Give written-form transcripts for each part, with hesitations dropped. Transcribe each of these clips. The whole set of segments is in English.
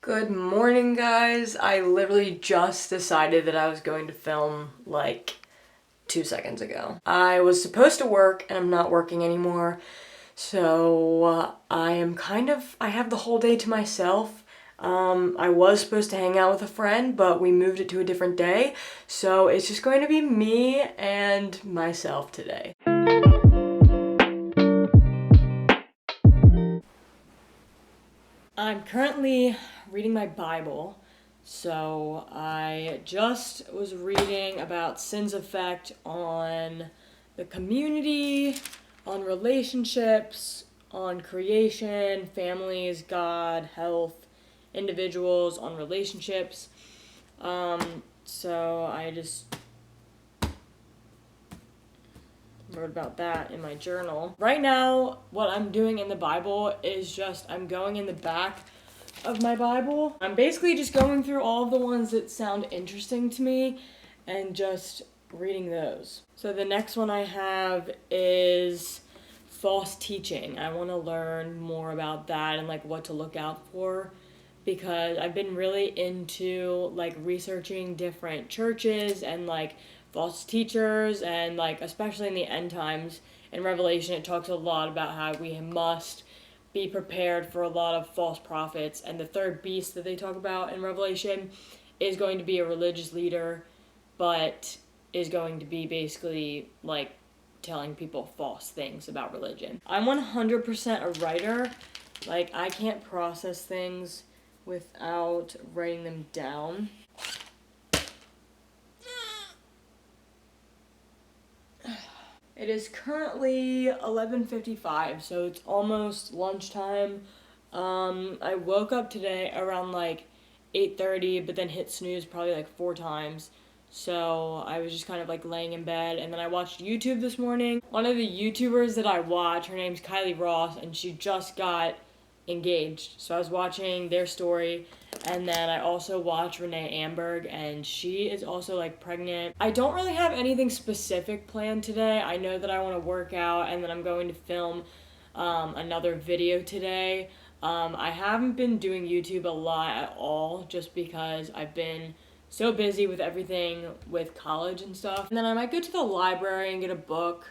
Good morning, guys. I literally just decided that I was going to film like 2 seconds ago. I was supposed to work and I'm not working anymore. So I have the whole day to myself. I was supposed to hang out with a friend, but we moved it to a different day. So it's just going to be me and myself today. I'm currently reading my Bible. So I just was reading about sin's effect on the community, on relationships, on creation, families, God, health, individuals, on relationships. So I just wrote about that in my journal. Right now, what I'm doing in the Bible is just I'm going in the back of my Bible. I'm basically just going through all of the ones that sound interesting to me and just reading those. So the next one I have is false teaching. I want to learn more about that and like what to look out for, because I've been really into like researching different churches and like false teachers, and like especially in the end times in Revelation it talks a lot about how we must be prepared for a lot of false prophets, and the third beast that they talk about in Revelation is going to be a religious leader, but is going to be basically like telling people false things about religion. I'm 100% a writer. Like, I can't process things without writing them down. It is currently 11:55, so it's almost lunchtime. I woke up today around like 8:30, but then hit snooze probably like 4 times. So I was just kind of like laying in bed, and then I watched YouTube this morning. One of the YouTubers that I watch, her name's Kylie Ross, and she just got engaged. So I was watching their story, and then I also watched Renee Amberg, and she is also like pregnant. I don't really have anything specific planned today. I know that I want to work out, and then I'm going to film another video today. I haven't been doing YouTube a lot at all just because I've been so busy with everything with college and stuff. And then I might go to the library and get a book,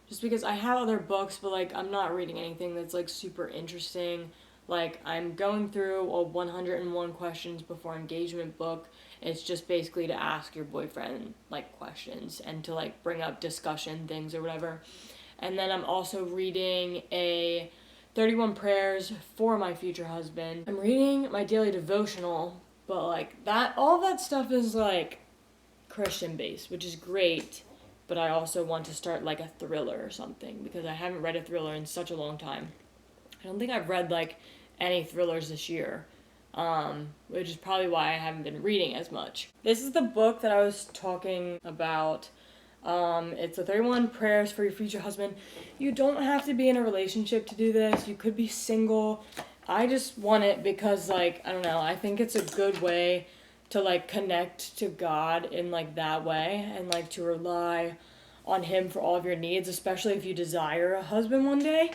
just because I have other books, but like I'm not reading anything that's like super interesting. Like, I'm going through a 101 questions before engagement book. It's just basically to ask your boyfriend like questions and to like bring up discussion things or whatever. And then I'm also reading a 31 prayers for my future husband. I'm reading my daily devotional, but like that, all that stuff is like Christian based, which is great. But I also want to start like a thriller or something, because I haven't read a thriller in such a long time. I don't think I've read like any thrillers this year, which is probably why I haven't been reading as much. This is the book that I was talking about. It's the 31 prayers for your future husband. You don't have to be in a relationship to do this. You could be single. I just want it because like, I don't know, I think it's a good way to like connect to God in like that way, and like to rely on him for all of your needs, especially if you desire a husband one day.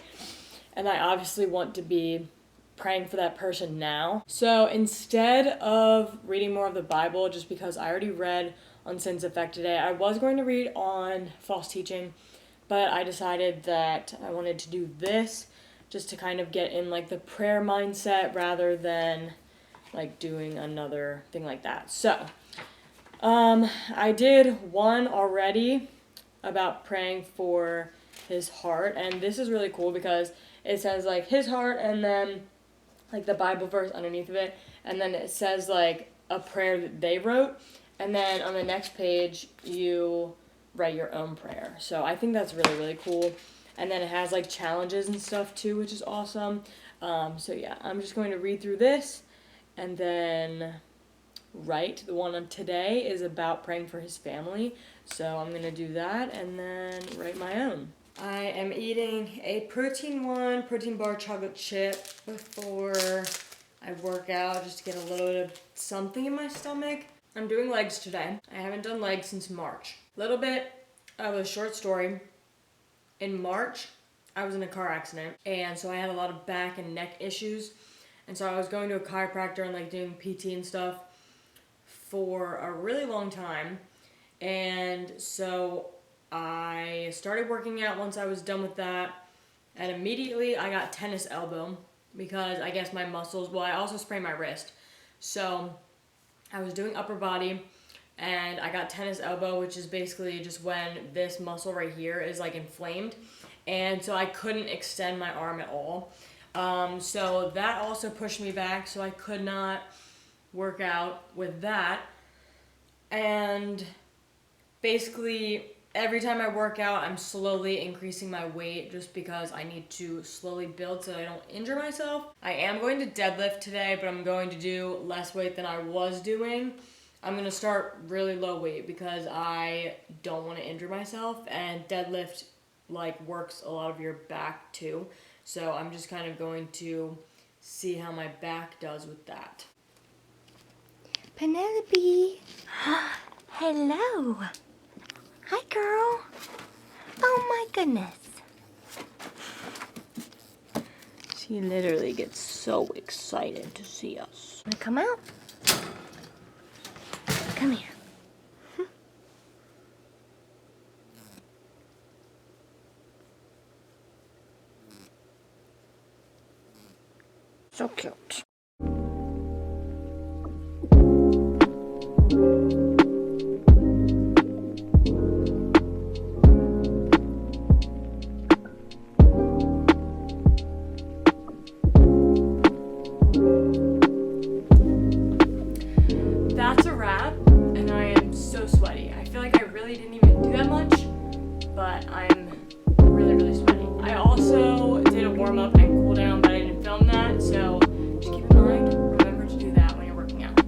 And I obviously want to be praying for that person now. So instead of reading more of the Bible, just because I already read on sin's effect today, I was going to read on false teaching, but I decided that I wanted to do this just to kind of get in like the prayer mindset rather than like doing another thing like that. So I did one already about praying for his heart, and this is really cool because it says like his heart and then like the Bible verse underneath of it, and then it says like a prayer that they wrote, and then on the next page you write your own prayer. So I think that's really, really cool. And then it has like challenges and stuff too, which is awesome. So yeah, I'm just going to read through this and then write. The one on today is about praying for his family, so I'm going to do that and then write my own. I am eating a protein bar chocolate chip before I work out, just to get a little bit of something in my stomach. I'm doing legs today. I haven't done legs since March. Little bit of a short story. In March, I was in a car accident, and so I had a lot of back and neck issues. And so I was going to a chiropractor and like doing PT and stuff for a really long time. And so I started working out once I was done with that. And immediately I got tennis elbow because I guess my muscles, well, I also sprained my wrist. So I was doing upper body and I got tennis elbow, which is basically just when this muscle right here is like inflamed. And so I couldn't extend my arm at all. So that also pushed me back, so I could not work out with that. And basically, every time I work out, I'm slowly increasing my weight just because I need to slowly build so I don't injure myself. I am going to deadlift today, but I'm going to do less weight than I was doing. I'm going to start really low weight because I don't want to injure myself, and deadlift like works a lot of your back too. So I'm just kind of going to see how my back does with that. Penelope. Hello. Hi, girl. Oh, my goodness. She literally gets so excited to see us. Wanna come out? Come here. So cute. That's a wrap, and I am so sweaty. I feel like I really didn't even do that much, but I'm really, really sweaty. I also did a warm-up and cool down, but I didn't film that, so just keep in mind, remember to do that when you're working out.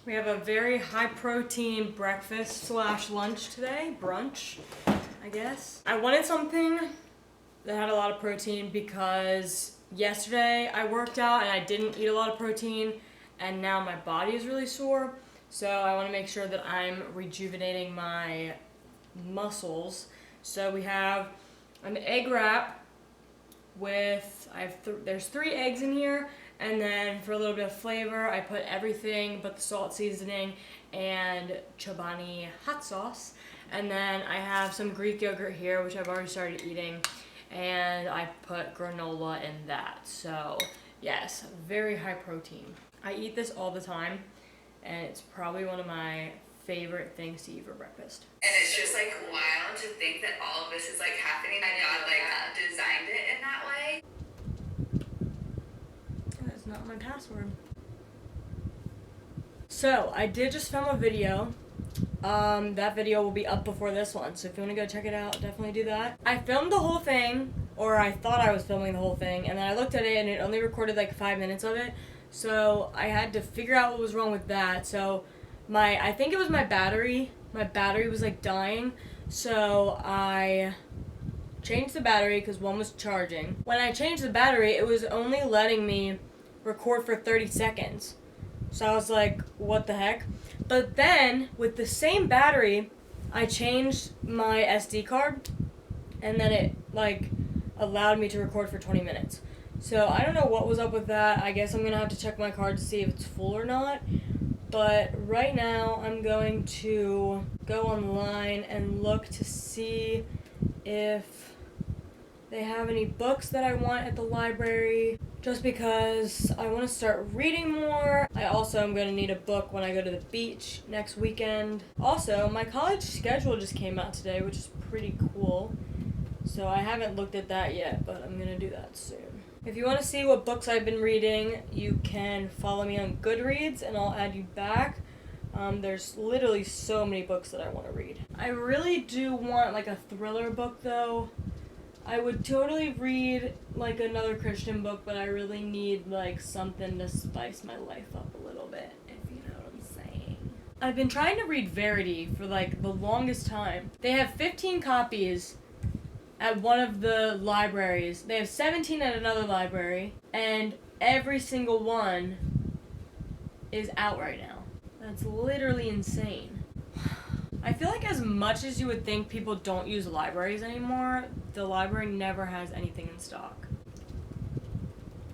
We have a very high protein breakfast slash lunch today, brunch, I guess. I wanted something that had a lot of protein because yesterday I worked out and I didn't eat a lot of protein, and now my body is really sore. So I want to make sure that I'm rejuvenating my muscles. So we have an egg wrap with, there's 3 eggs in here, and then for a little bit of flavor, I put everything but the salt seasoning and Chobani hot sauce. And then I have some Greek yogurt here, which I've already started eating, and I put granola in that. So yes, very high protein. I eat this all the time, and it's probably one of my favorite things to eat for breakfast. And it's just like wild to think that all of this is like happening and God like designed it in that way. That's not my password. So I did just film a video. That video will be up before this one, so if you want to go check it out, definitely do that. I filmed the whole thing, or I thought I was filming the whole thing, and then I looked at it and it only recorded like 5 minutes of it. So I had to figure out what was wrong with that. So I think it was my battery. My battery was like dying, so I changed the battery because one was charging. When I changed the battery, it was only letting me record for 30 seconds. So I was like, what the heck? But then, with the same battery, I changed my SD card, and then it like allowed me to record for 20 minutes. So I don't know what was up with that. I guess I'm gonna have to check my card to see if it's full or not. But right now, I'm going to go online and look to see if they have any books that I want at the library, just because I want to start reading more. I also am going to need a book when I go to the beach next weekend. Also, my college schedule just came out today, which is pretty cool. So I haven't looked at that yet, but I'm going to do that soon. If you want to see what books I've been reading, you can follow me on Goodreads and I'll add you back. There's literally so many books that I want to read. I really do want like a thriller book though. I would totally read like another Christian book, but I really need like something to spice my life up a little bit, if you know what I'm saying. I've been trying to read Verity for like the longest time. They have 15 copies at one of the libraries. They have 17 at another library, and every single one is out right now. That's literally insane. I feel like as much as you would think people don't use libraries anymore, the library never has anything in stock.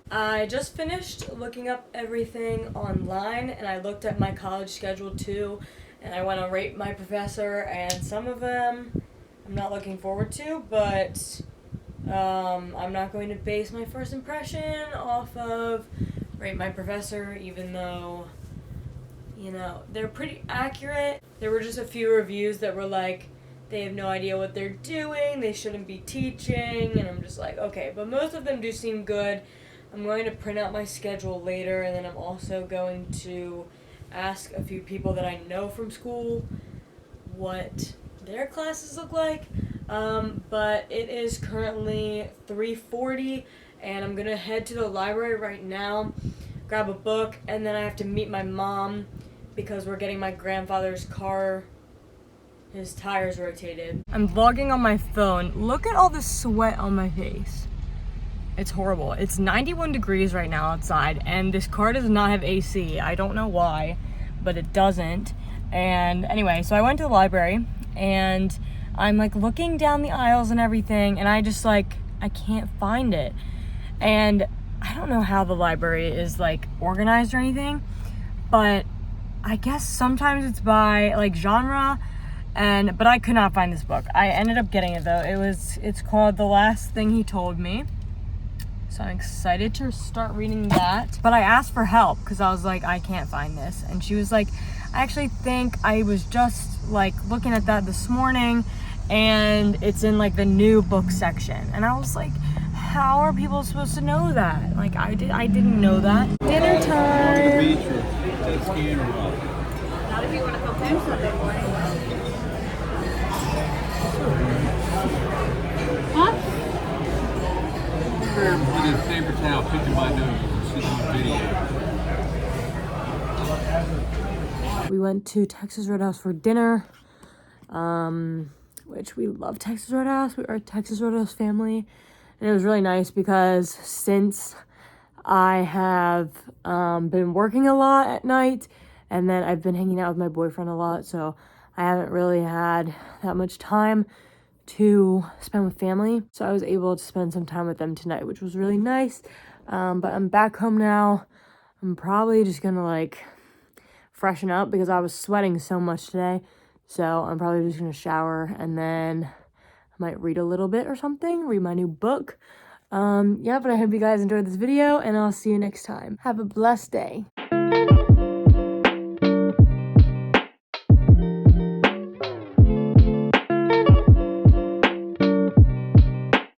I just finished looking up everything online, and I looked at my college schedule too, and I went to rate my professor, and some of them I'm not looking forward to, but I'm not going to base my first impression off of rate my professor, even though, you know, they're pretty accurate. There were just a few reviews that were like, they have no idea what they're doing, they shouldn't be teaching, and I'm just like, okay, but most of them do seem good. I'm going to print out my schedule later, and then I'm also going to ask a few people that I know from school what their classes look like. But it is currently 3:40, and I'm gonna head to the library right now, grab a book, and then I have to meet my mom because we're getting my grandfather's car, his tires rotated. I'm vlogging on my phone. Look at all the sweat on my face. It's horrible. It's 91 degrees right now outside, and this car does not have AC. I don't know why, but it doesn't. And anyway, so I went to the library, and I'm like looking down the aisles and everything, and I just like, I can't find it. And I don't know how the library is like organized or anything, but I guess sometimes it's by like genre, but I could not find this book. I ended up getting it though. It's called The Last Thing He Told Me. So I'm excited to start reading that. But I asked for help because I was like, I can't find this. And she was like, I actually think I was just like looking at that this morning, and it's in like the new book section. And I was like, how are people supposed to know that? Like I didn't know that. Dinner time. Not if you want to come home Sunday morning. Huh? Get a paper towel, picking my nose, and sitting on video. We went to Texas Roadhouse for dinner, which we love Texas Roadhouse. We are a Texas Roadhouse family, and it was really nice because since I have been working a lot at night, and then I've been hanging out with my boyfriend a lot, so I haven't really had that much time to spend with family. So I was able to spend some time with them tonight, which was really nice. But I'm back home now. I'm probably just gonna like freshen up because I was sweating so much today. So I'm probably just gonna shower and then I might read a little bit or something, read my new book. Yeah, but I hope you guys enjoyed this video, and I'll see you next time. Have a blessed day.